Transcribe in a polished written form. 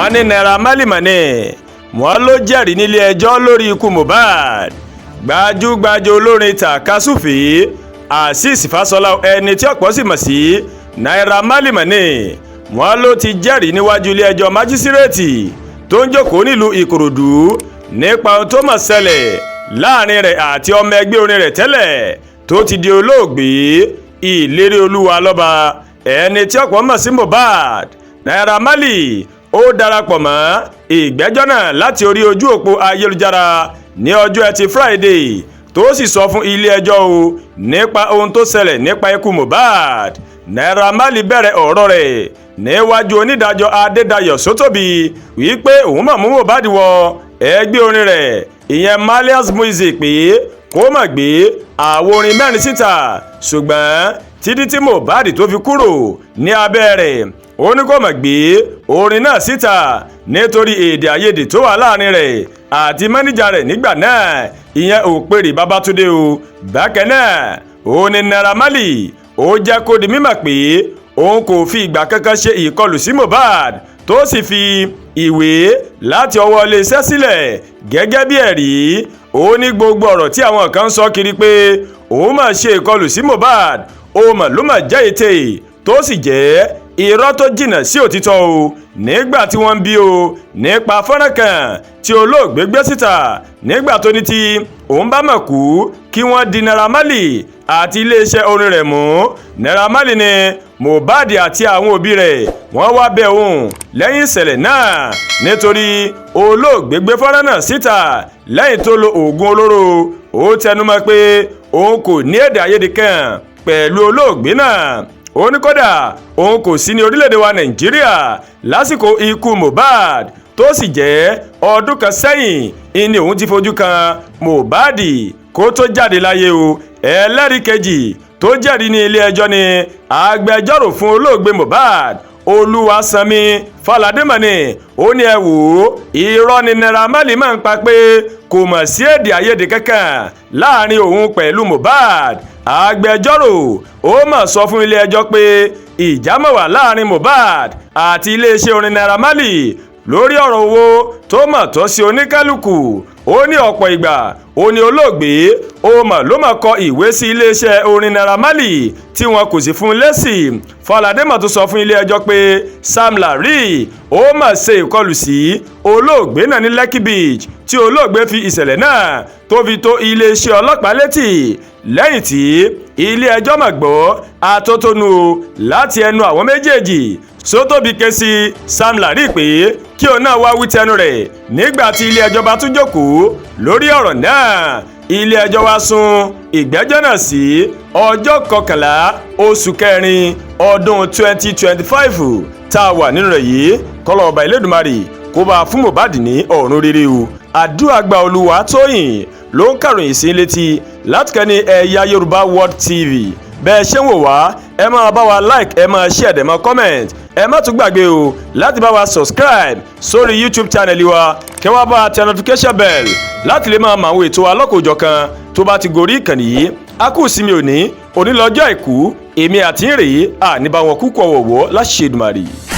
wọ́n ní Naira Marley mọ̀nì wọ́n ló jẹ́rìí nílé ẹjọ́ lórí ikú Mohbad. Gbajúgbajà olórin tàkasúfè Azeez Fashola ẹni tí ọ̀pọ̀ sì mọ̀ sí Naira Marley mọ̀nì wọ́n ló ti jẹ́rìí níwájú ilé ẹjọ́ májísírèètì tó ń jókòó nílùú Ìkòròdú nípa ohun tó mọ̀ ṣẹlẹ̀ láàrin rẹ̀ àti ọmọ ẹgbẹ́ orin rẹ̀ tẹ́lẹ̀ tó ti di olóògbé Ìlérí Olúwa lọ́ba ẹni tí ọ̀pọ̀ mọ̀ sí Mohbad. Naira Marley ó darapọ̀ mọ́ ìgbẹ́jọ́ náà láti orí ojú òpó ayélujára ní ọjọ́ Ẹtì Friday tó sì sọ fún ilé ẹjọ́ o nípa ohun tó ṣẹlẹ̀ nípa ikú Mohbad. Naira Marley bẹ̀rẹ̀ ọ̀rọ̀ rẹ̀ níwájú onídàájọ́ Adédayọ̀ Sótóbi wípé òun mọ̀ mú Mohbad wọ ẹgbẹ́ orin rẹ̀ ìyẹn Marlians Music pé kó má gbé àwo orin mẹ́rin síta ṣùgbọ́n títí tí Mohbad tó fi kúrò ní abẹ́ rẹ̀ ó ní kó má gbé orin náà síta nítorí èdè àìyedè tó wà láàrin rẹ̀ àti mánìjà rẹ̀ nígbà náà ìyẹn Òpèrè Babátúndé o. Bákan náà ó ní Naira Marley ó jẹ́ kó di mímọ̀ pé òun kò fi ìgbà kankan ṣe ìkọlù sí Mohbad tó sì fi ìwé láti ọwọ́ iléeṣẹ́ sílẹ̀ gẹ́gẹ́ bí ẹ̀rí. ó ní gbogbo ọ̀rọ̀ tí àwọn kan ń sọ kiri pé òun máa ṣe ìkọlù sí Mohbad ó mà ló mà jẹ́ ète tó sì jẹ́ irọ́ tó jìnnà sí òtítọ́ o. nígbà tí wọ́n ń bí o nípa fọ́nrán kan tí olóògbé gbé síta nígbà tó ní tí òun bá mọ̀ kú kí wọ́n di Naira Marley àti iléeṣẹ́ orin rẹ̀ mú. Naira Marley ni Mohbad àti àwọn òbí rẹ̀ wọ́n wá bẹ̀ òun lẹ́yìn ìṣẹ̀lẹ̀ náà nítorí olóògbé gbé fọ́nrán náà síta lẹ́yìn tó lo oògùn olóró. ó tẹnumọ́ pé òun kò ní èdè àìyedè kan pẹ̀lú olóògbé náà. ó ní kódà òun kò sí ní orílẹ̀-èdè wa Nàìjíríà lásìkò ikú Mohbad tó sì jẹ́ ọdún kan sẹ́yìn ìní òun ti fojú kan Mohbad kó tó jáde láyé o. ẹlẹ́rìí kejì tó jẹ́rìí ní ilé ẹjọ́ ni agbẹjọ́rò fún olóògbé Mohbad Olúwasanmi Fálàdé mọ̀nì ó ní ẹ wò ó irọ́ ni Naira Marley máa ń pa pé kò mọ̀ sí èdè àìyedè kankan láàrin òun pẹ̀lú Mohbad. agbẹjọ́rò ó mà sọ fún ilé ẹjọ́ pé ìjà mọ̀ wà láàrin Mohbad àti iléeṣẹ́ orin Naira Marley lórí ọ̀rọ̀ owó tó mọ̀ tó sí oníkálukú. ó ní ọ̀pọ̀ ìgbà ó ní olóògbé ó mà ló mà kọ ìwé sí iléeṣẹ́ orin Naira Marley tí wọn kò sì fún un lésì. Fálàdé mà tó sọ fún ilé ẹjọ́ pé Sam Larry ó mà ṣe ìkọlù sí olóògbé náà ní Lekki Beach tí olóògbé fi ìṣẹ̀lẹ̀ náà tó fi tó iléeṣẹ́ ọlọ́pàá létí lẹ́yìn tí ilé ẹjọ́ mà gbọ́ atótónu láti ẹnu àwọn méjèèjì. Sótóbi ké sí Sam Larry pé kí òun náà wá wí tẹnu rẹ̀ nígbà tí ilé ẹjọ́ bá tún jókòó lórí ọ̀rọ̀ náà. ilé ẹjọ́ wá sún ìgbẹ́jọ́ náà sí ọjọ́ 11 oṣù kẹrin ọdún 2025 tá a wà nínú rẹ̀ yìí. kọ́lọ́ ọba Elédùmarè kó bá fún Mohbad ní ọ̀run rere o. àdúrà gba Olúwatóyìn ló ń kàròyìn sí létí láti kẹ́ni ẹ̀yà Yorùbá World TV. bẹ́ẹ̀ ṣé ń wò wá ẹ máa bá wa like ẹ máa share ẹ máa comment ẹ má tún gbàgbé o láti bá wa subscribe sórí YouTube channel wa kẹ́ wá bá tẹ notification bell láti lè máa mọ àwọn ètò alọ́kòjọ̀kan tó bá ti gorí ìkànnì yìí. a kú ìsinmi òní lọ́jọ́ àìkú èmi àti ń rèé àníbáwọn kúkú ọ̀wọ̀wọ́ láṣẹ Èdùmàrè.